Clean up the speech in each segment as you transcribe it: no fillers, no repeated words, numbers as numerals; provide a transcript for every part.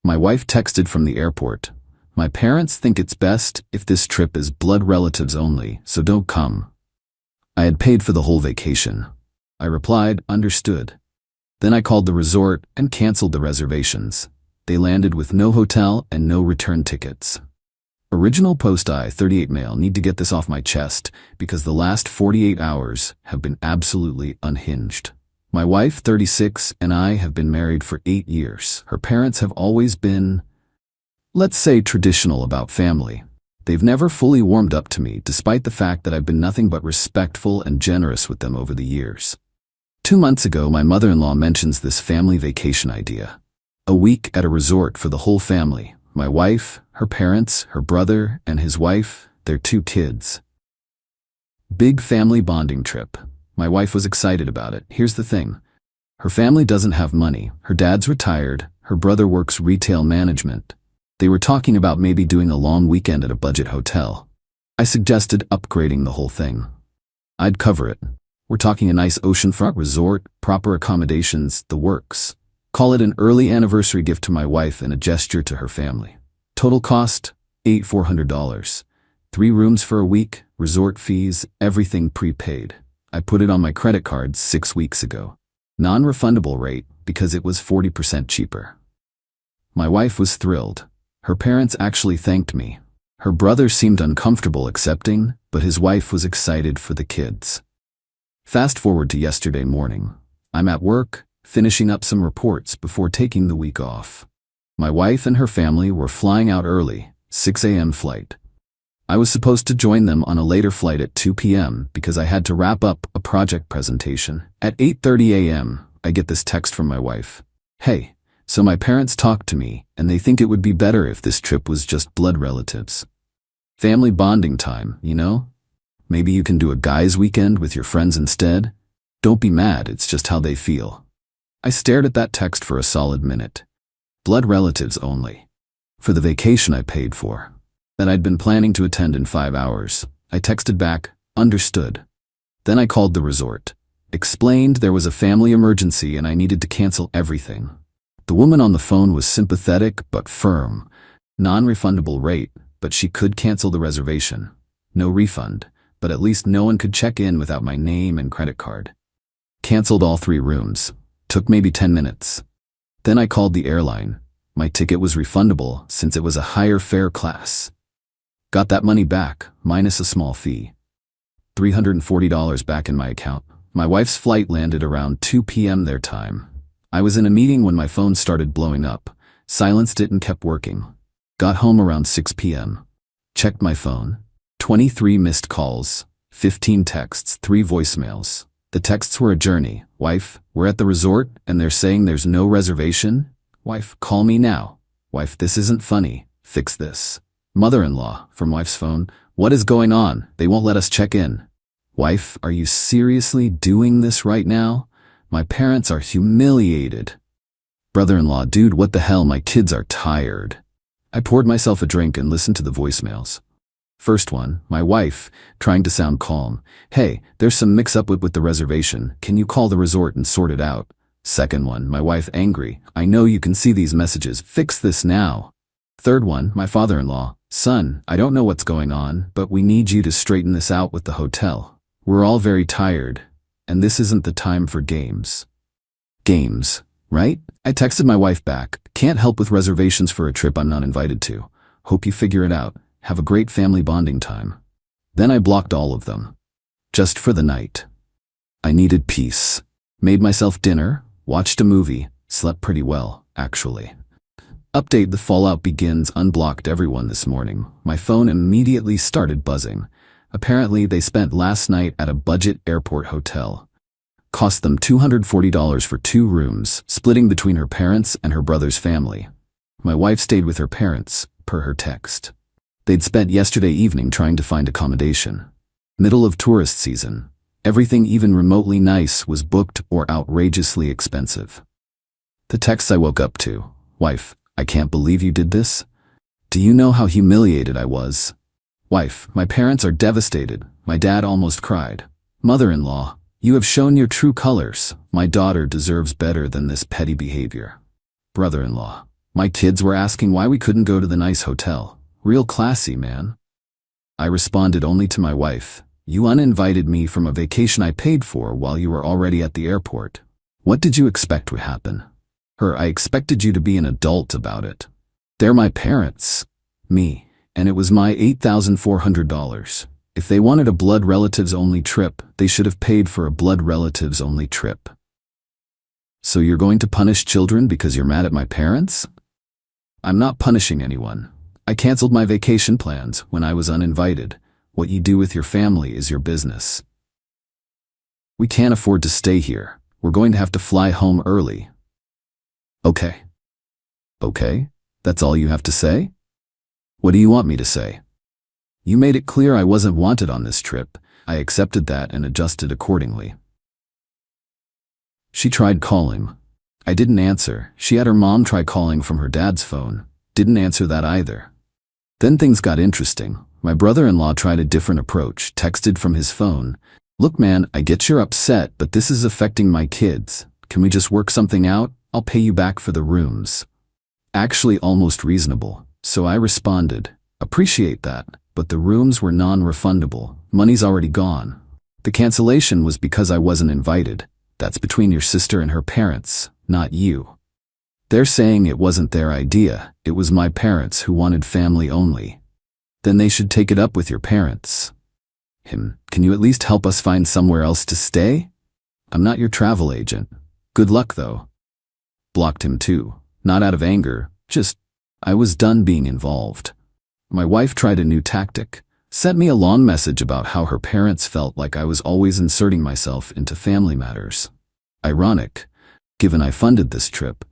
My wife texted from the airport. My parents think it's best if this trip is blood relatives only, so don't come. I had paid for the whole vacation. I replied, understood. Then I called the resort and canceled the reservations. They landed with no hotel and no return tickets. Original post I-38 mail. Need to get this off my chest because the last 48 hours have been absolutely unhinged. My wife, 36, and I have been married for 8 years. Her parents have always been, let's say, traditional about family. They've never fully warmed up to me, despite the fact that I've been nothing but respectful and generous with them over the years. 2 months ago, my mother-in-law mentions this family vacation idea. A week at a resort for the whole family. My wife, her parents, her brother, and his wife, their 2 kids. Big family bonding trip. My wife was excited about it. Here's the thing. Her family doesn't have money. Her dad's retired. Her brother works retail management. They were talking about maybe doing a long weekend at a budget hotel. I suggested upgrading the whole thing. I'd cover it. We're talking a nice oceanfront resort, proper accommodations, the works. Call it an early anniversary gift to my wife and a gesture to her family. Total cost, $400. 3 rooms for a week, resort fees, everything prepaid. I put it on my credit card 6 weeks ago. Non-refundable rate because it was 40% cheaper. My wife was thrilled. Her parents actually thanked me. Her brother seemed uncomfortable accepting, but his wife was excited for the kids. Fast forward to yesterday morning. I'm at work, finishing up some reports before taking the week off. My wife and her family were flying out early, 6 a.m. flight. I was supposed to join them on a later flight at 2 p.m. because I had to wrap up a project presentation. At 8:30 a.m., I get this text from my wife. Hey, so my parents talked to me, and they think it would be better if this trip was just blood relatives. Family bonding time, you know? Maybe you can do a guys' weekend with your friends instead? Don't be mad, it's just how they feel. I stared at that text for a solid minute. Blood relatives only. For the vacation I paid for. That I'd been planning to attend in 5 hours. I texted back, understood. Then I called the resort. Explained there was a family emergency and I needed to cancel everything. The woman on the phone was sympathetic but firm. Non-refundable rate, but she could cancel the reservation. No refund, but at least no one could check in without my name and credit card. Canceled all 3 rooms. Took maybe 10 minutes. Then I called the airline. My ticket was refundable since it was a higher fare class. Got that money back, minus a small fee. $340 back in my account. My wife's flight landed around 2 p.m. their time. I was in a meeting when my phone started blowing up. Silenced it and kept working. Got home around 6 p.m. Checked my phone. 23 missed calls, 15 texts, 3 voicemails. The texts were a journey. Wife, we're at the resort and they're saying there's no reservation? Wife, call me now. Wife, this isn't funny. Fix this. Mother-in-law, from wife's phone, what is going on? They won't let us check in. Wife, are you seriously doing this right now? My parents are humiliated. Brother-in-law, dude, what the hell? My kids are tired. I poured myself a drink and listened to the voicemails. First one, my wife, trying to sound calm. Hey, there's some mix-up with the reservation. Can you call the resort and sort it out? Second one, my wife, angry. I know you can see these messages. Fix this now. Third one, my father-in-law. Son, I don't know what's going on, but we need you to straighten this out with the hotel. We're all very tired, and this isn't the time for games. Games, right? I texted my wife back. Can't help with reservations for a trip I'm not invited to. Hope you figure it out. Have a great family bonding time. Then I blocked all of them. Just for the night. I needed peace. Made myself dinner, watched a movie, slept pretty well, actually. Update: the fallout begins. Unblocked everyone this morning. My phone immediately started buzzing. Apparently they spent last night at a budget airport hotel. Cost them $240 for 2 rooms, splitting between her parents and her brother's family. My wife stayed with her parents, per her text. They'd spent yesterday evening trying to find accommodation. Middle of tourist season. Everything even remotely nice was booked or outrageously expensive. The texts I woke up to. Wife, I can't believe you did this. Do you know how humiliated I was? Wife, my parents are devastated. My dad almost cried. Mother-in-law, you have shown your true colors. My daughter deserves better than this petty behavior. Brother-in-law, My kids were asking why we couldn't go to the nice hotel. Real classy, man. I responded only to my wife, "You uninvited me from a vacation I paid for while you were already at the airport. What did you expect would happen?" Her, "I expected you to be an adult about it. They're my parents." Me, "And it was my $8,400. If they wanted a blood relatives only trip, they should have paid for a blood relatives only trip." "So you're going to punish children because you're mad at my parents?" "I'm not punishing anyone. I canceled my vacation plans when I was uninvited. What you do with your family is your business. We can't afford to stay here. We're going to have to fly home early." Okay. Okay? That's all you have to say? What do you want me to say? You made it clear I wasn't wanted on this trip. I accepted that and adjusted accordingly. She tried calling. I didn't answer. She had her mom try calling from her dad's phone. Didn't answer that either. Then things got interesting. My brother-in-law tried a different approach, texted from his phone. "Look man, I get you're upset, but this is affecting my kids. Can we just work something out? I'll pay you back for the rooms." Actually almost reasonable. So I responded, "Appreciate that, but the rooms were non-refundable. Money's already gone. The cancellation was because I wasn't invited. That's between your sister and her parents, not you. They're saying it wasn't their idea, it was my parents who wanted family only. Then they should take it up with your parents." Him, "Can you at least help us find somewhere else to stay? I'm not your travel agent. Good luck though." Blocked him too. Not out of anger, just, I was done being involved. My wife tried a new tactic. Sent me a long message about how her parents felt like I was always inserting myself into family matters. Ironic, given I funded this trip,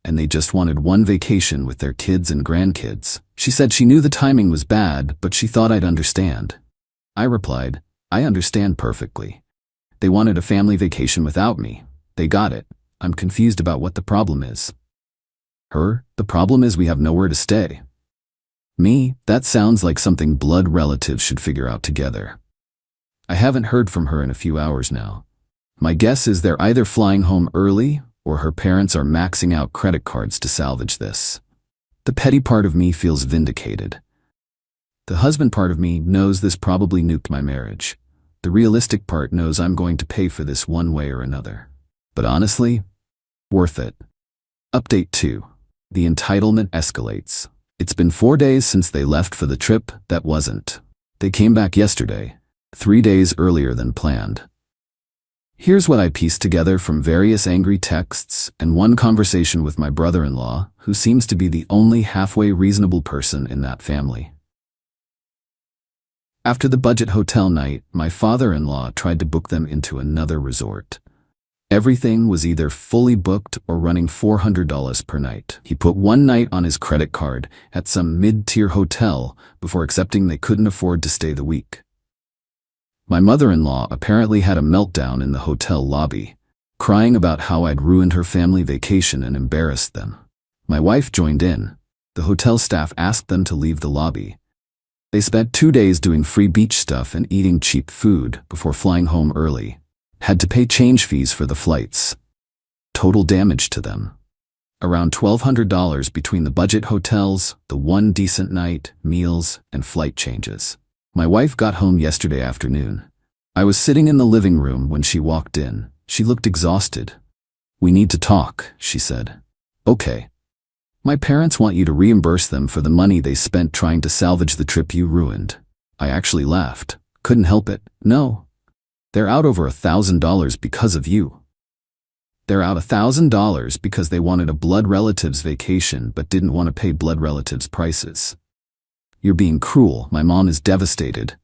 and they just wanted one vacation with their kids and grandkids. She said she knew the timing was bad, but she thought I'd understand. I replied, "I understand perfectly. They wanted a family vacation without me. They got it. I'm confused about what the problem is." Her, "The problem is we have nowhere to stay." Me, "That sounds like something blood relatives should figure out together." I haven't heard from her in a few hours now. My guess is they're either flying home early or her parents are maxing out credit cards to salvage this. The petty part of me feels vindicated. The husband part of me knows this probably nuked my marriage. The realistic part knows I'm going to pay for this one way or another. But honestly, worth it. Update 2. The entitlement escalates. It's been 4 days since they left for the trip that wasn't. They came back yesterday, 3 days earlier than planned. Here's what I pieced together from various angry texts and one conversation with my brother-in-law, who seems to be the only halfway reasonable person in that family. After the budget hotel night, my father-in-law tried to book them into another resort. Everything was either fully booked or running $400 per night. He put one night on his credit card at some mid-tier hotel before accepting they couldn't afford to stay the week. My mother-in-law apparently had a meltdown in the hotel lobby, crying about how I'd ruined her family vacation and embarrassed them. My wife joined in. The hotel staff asked them to leave the lobby. They spent 2 days doing free beach stuff and eating cheap food before flying home early. Had to pay change fees for the flights. Total damage to them. Around $1,200 between the budget hotels, the one decent night, meals, and flight changes. My wife got home yesterday afternoon. I was sitting in the living room when she walked in. She looked exhausted. "We need to talk," she said. "Okay. My parents want you to reimburse them for the money they spent trying to salvage the trip you ruined." I actually laughed. Couldn't help it. "No. They're out over $1,000 because of you. They're out $1,000 because they wanted a blood relatives vacation but didn't want to pay blood relatives prices. You're being cruel. My mom is devastated.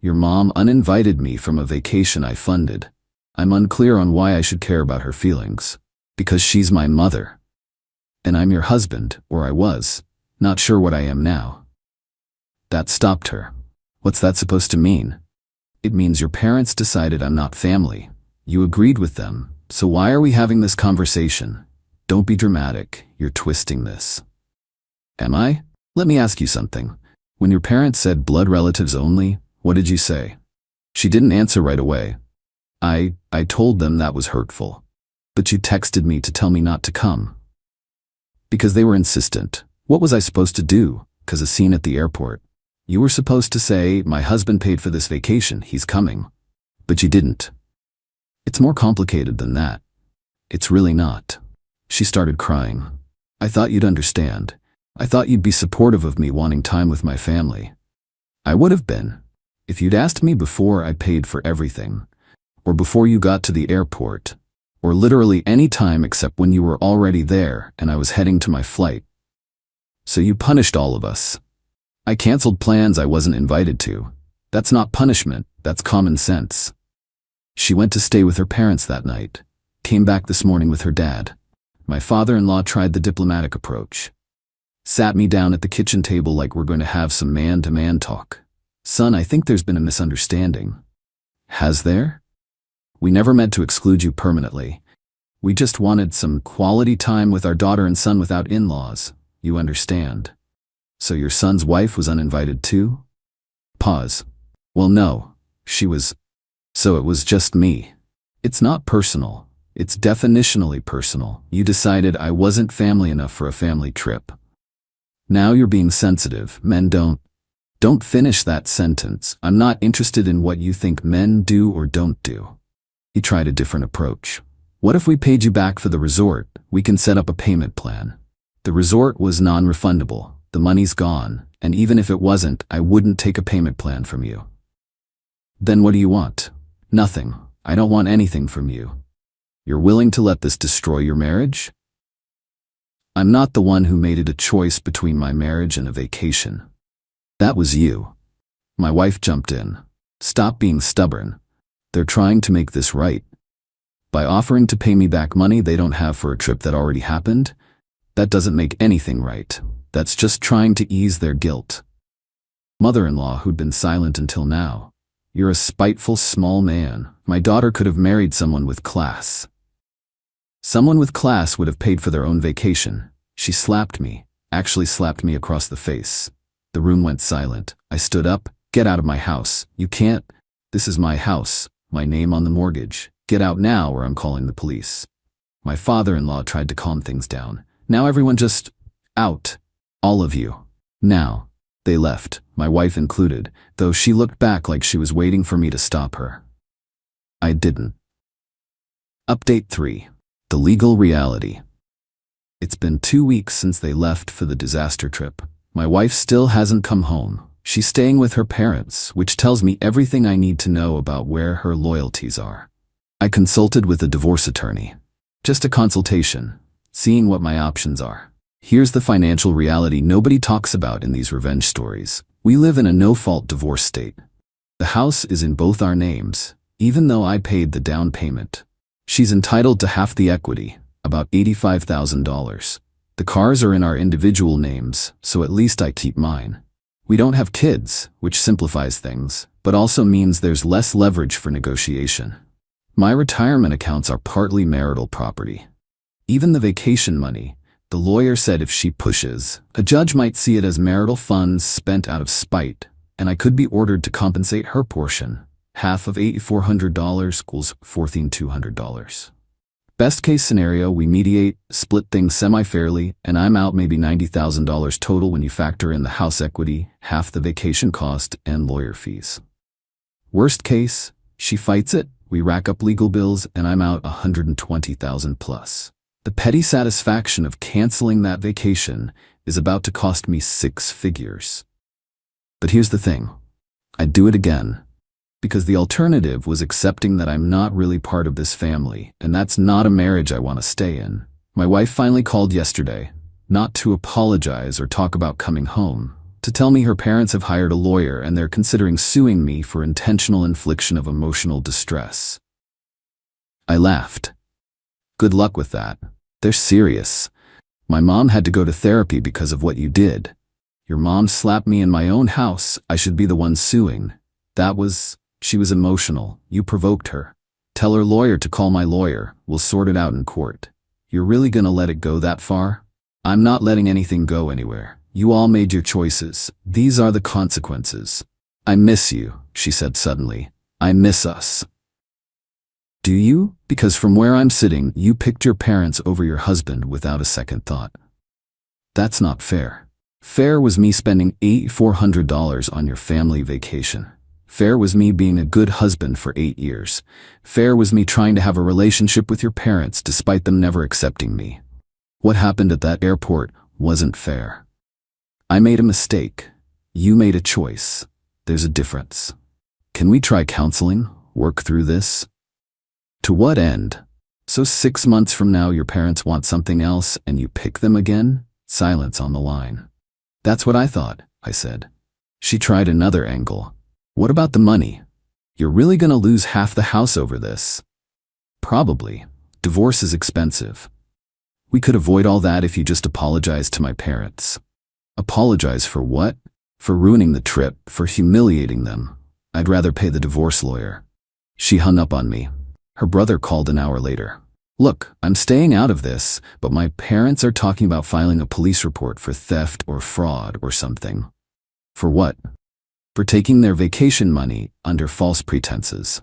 Your mom uninvited me from a vacation I funded. I'm unclear on why I should care about her feelings. Because she's my mother. And I'm your husband, or I was. Not sure what I am now." That stopped her. "What's that supposed to mean?" "It means your parents decided I'm not family. You agreed with them, so why are we having this conversation? Don't be dramatic, you're twisting this." "Am I? Let me ask you something. When your parents said blood relatives only, what did you say?" She didn't answer right away. I told them that was hurtful. "But you texted me to tell me not to come." Because they were insistent. What was I supposed to do? 'Cause a scene at the airport. You were supposed to say, my husband paid for this vacation, he's coming. But you didn't. It's more complicated than that. It's really not. She started crying. I thought you'd understand. I thought you'd be supportive of me wanting time with my family. I would have been. If you'd asked me before I paid for everything, or before you got to the airport, or literally any time except when you were already there and I was heading to my flight. So you punished all of us. I canceled plans I wasn't invited to. That's not punishment, that's common sense. She went to stay with her parents that night, came back this morning with her dad. My father-in-law tried the diplomatic approach. Sat me down at the kitchen table like we're going to have some man-to-man talk. Son, I think there's been a misunderstanding. Has there? We never meant to exclude you permanently. We just wanted some quality time with our daughter and son without in-laws. You understand. So your son's wife was uninvited too? Pause. Well, no, she was. So it was just me. It's not personal. It's definitionally personal. You decided I wasn't family enough for a family trip. Now you're being sensitive. Men don't. Don't finish that sentence. I'm not interested in what you think men do or don't do. He tried a different approach. What if we paid you back for the resort? We can set up a payment plan. The resort was non-refundable. The money's gone, and even if it wasn't, I wouldn't take a payment plan from you. Then what do you want? Nothing. I don't want anything from you. You're willing to let this destroy your marriage? I'm not the one who made it a choice between my marriage and a vacation. That was you. My wife jumped in. Stop being stubborn. They're trying to make this right. By offering to pay me back money they don't have for a trip that already happened, that doesn't make anything right. That's just trying to ease their guilt. Mother-in-law, who'd been silent until now. You're a spiteful small man. My daughter could have married someone with class. Someone with class would have paid for their own vacation. She slapped me, actually slapped me across the face. The room went silent. I stood up. Get out of my house. You can't. This is my house. My name on the mortgage. Get out now or I'm calling the police. My father-in-law tried to calm things down. Now everyone just out. All of you. Now. They left, my wife included, though she looked back like she was waiting for me to stop her. I didn't. Update 3. The legal reality. It's been 2 weeks since they left for the disaster trip. My wife still hasn't come home. She's staying with her parents, which tells me everything I need to know about where her loyalties are. I consulted with a divorce attorney. Just a consultation, seeing what my options are. Here's the financial reality nobody talks about in these revenge stories. We live in a no-fault divorce state. The house is in both our names, even though I paid the down payment. She's entitled to half the equity, about $85,000. The cars are in our individual names, so at least I keep mine. We don't have kids, which simplifies things, but also means there's less leverage for negotiation. My retirement accounts are partly marital property. Even the vacation money, the lawyer said if she pushes, a judge might see it as marital funds spent out of spite, and I could be ordered to compensate her portion. Half of $8,400 equals $14,200. Best case scenario, we mediate, split things semi-fairly, and I'm out maybe $90,000 total when you factor in the house equity, half the vacation cost, and lawyer fees. Worst case, she fights it, we rack up legal bills, and I'm out $120,000 plus. The petty satisfaction of canceling that vacation is about to cost me 6 figures. But here's the thing. I'd do it again. Because the alternative was accepting that I'm not really part of this family, and that's not a marriage I want to stay in. My wife finally called yesterday, not to apologize or talk about coming home, to tell me her parents have hired a lawyer and they're considering suing me for intentional infliction of emotional distress. I laughed. Good luck with that. They're serious. My mom had to go to therapy because of what you did. Your mom slapped me in my own house. I should be the one suing. She was emotional. You provoked her. Tell her lawyer to call my lawyer. We'll sort it out in court. You're really gonna let it go that far? I'm not letting anything go anywhere. You all made your choices. These are the consequences. I miss you, she said suddenly. I miss us. Do you? Because from where I'm sitting, you picked your parents over your husband without a second thought. That's not fair. Fair was me spending $8,400 on your family vacation. Fair was me being a good husband for 8 years. Fair was me trying to have a relationship with your parents despite them never accepting me. What happened at that airport wasn't fair. I made a mistake. You made a choice. There's a difference. Can we try counseling? Work through this? To what end? So 6 months from now your parents want something else and you pick them again? Silence on the line. That's what I thought, I said. She tried another angle. What about the money? You're really gonna lose half the house over this. Probably. Divorce is expensive. We could avoid all that if you just apologized to my parents. Apologize for what? For ruining the trip, for humiliating them. I'd rather pay the divorce lawyer. She hung up on me. Her brother called an hour later. Look, I'm staying out of this, but my parents are talking about filing a police report for theft or fraud or something. For what? For taking their vacation money under false pretenses.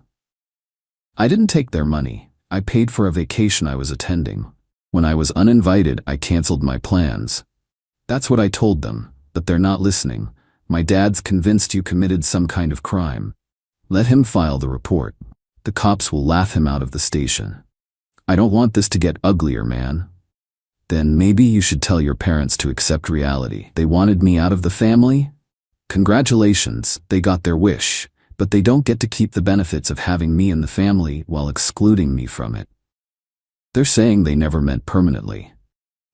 I didn't take their money. I paid for a vacation I was attending. When I was uninvited, I canceled my plans. That's what I told them, but they're not listening. My dad's convinced you committed some kind of crime. Let him file the report. The cops will laugh him out of the station. I don't want this to get uglier, man. Then maybe you should tell your parents to accept reality. They wanted me out of the family? Congratulations, they got their wish, but they don't get to keep the benefits of having me in the family while excluding me from it. They're saying they never meant permanently.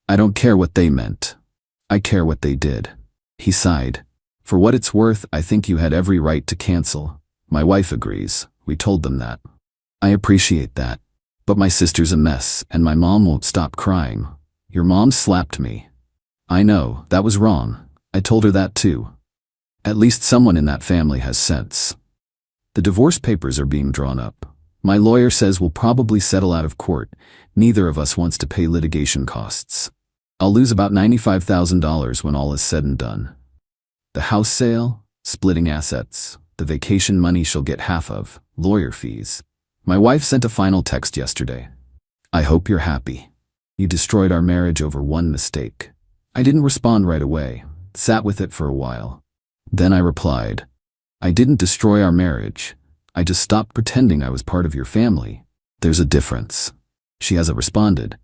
I don't care what they meant. I care what they did. He sighed. For what it's worth, I think you had every right to cancel. My wife agrees. We told them that. I appreciate that. But my sister's a mess, and my mom won't stop crying. Your mom slapped me. I know, that was wrong. I told her that too. At least someone in that family has sense. The divorce papers are being drawn up. My lawyer says we'll probably settle out of court. Neither of us wants to pay litigation costs. I'll lose about $95,000 when all is said and done. The house sale, splitting assets, the vacation money she'll get half of, lawyer fees. My wife sent a final text yesterday. I hope you're happy. You destroyed our marriage over one mistake. I didn't respond right away, sat with it for a while. Then I replied, I didn't destroy our marriage. I just stopped pretending I was part of your family. There's a difference. She hasn't responded.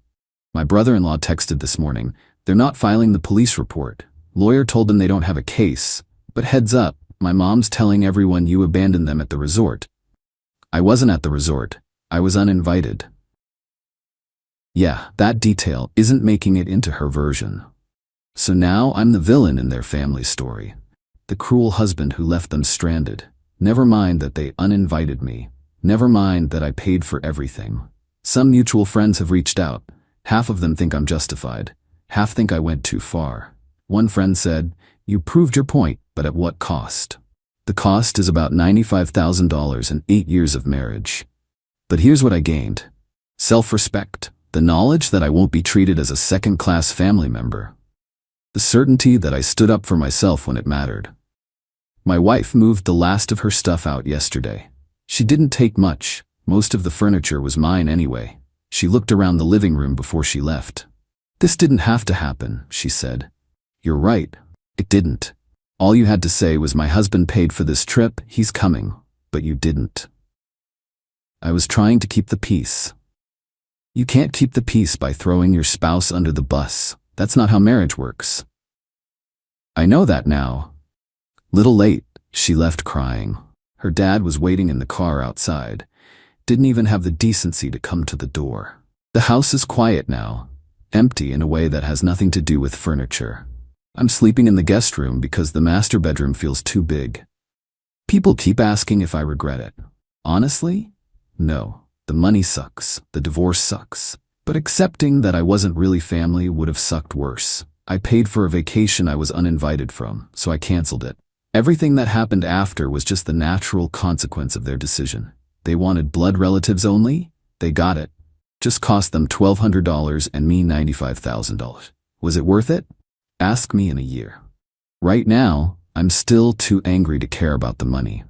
My brother-in-law texted this morning. They're not filing the police report. Lawyer told them they don't have a case. But heads up, my mom's telling everyone you abandoned them at the resort. I wasn't at the resort. I was uninvited. Yeah, that detail isn't making it into her version. So now I'm the villain in their family story. The cruel husband who left them stranded. Never mind that they uninvited me. Never mind that I paid for everything. Some mutual friends have reached out. Half of them think I'm justified. Half think I went too far. One friend said, you proved your point, but at what cost? The cost is about $95,000 and 8 years of marriage. But here's what I gained. Self-respect. The knowledge that I won't be treated as a second-class family member. The certainty that I stood up for myself when it mattered. My wife moved the last of her stuff out yesterday. She didn't take much. Most of the furniture was mine anyway. She looked around the living room before she left. This didn't have to happen, she said. You're right. It didn't. All you had to say was my husband paid for this trip, he's coming. But you didn't. I was trying to keep the peace. You can't keep the peace by throwing your spouse under the bus. That's not how marriage works. I know that now. Little late, she left crying. Her dad was waiting in the car outside. Didn't even have the decency to come to the door. The house is quiet now, empty in a way that has nothing to do with furniture. I'm sleeping in the guest room because the master bedroom feels too big. People keep asking if I regret it. Honestly? No. The money sucks. The divorce sucks. But accepting that I wasn't really family would have sucked worse. I paid for a vacation I was uninvited from, so I canceled it. Everything that happened after was just the natural consequence of their decision. They wanted blood relatives only? They got it. Just cost them $1,200 and me $95,000. Was it worth it? Ask me in a year. Right now, I'm still too angry to care about the money.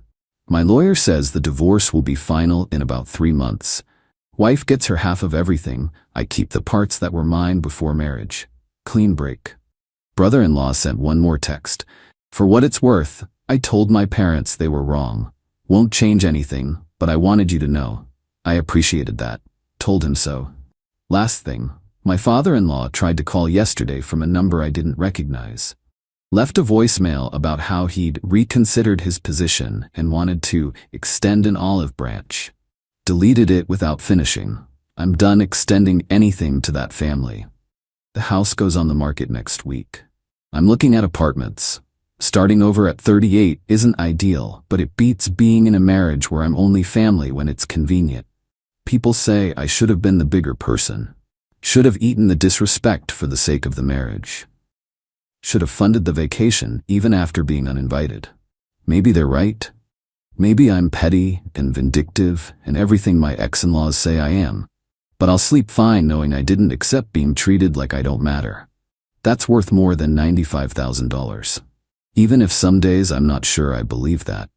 My lawyer says the divorce will be final in about 3 months. Wife gets her half of everything. I keep the parts that were mine before marriage. Clean break. Brother-in-law sent one more text. For what it's worth, I told my parents they were wrong. Won't change anything, but I wanted you to know. I appreciated that. Told him so. Last thing, my father-in-law tried to call yesterday from a number I didn't recognize. Left a voicemail about how he'd reconsidered his position and wanted to extend an olive branch. Deleted it without finishing. I'm done extending anything to that family. The house goes on the market next week. I'm looking at apartments. Starting over at 38 isn't ideal, but it beats being in a marriage where I'm only family when it's convenient. People say I should have been the bigger person. Should have eaten the disrespect for the sake of the marriage. Should have funded the vacation even after being uninvited. Maybe they're right. Maybe I'm petty and vindictive and everything my ex-in-laws say I am. But I'll sleep fine knowing I didn't accept being treated like I don't matter. That's worth more than $95,000. Even if some days I'm not sure I believe that.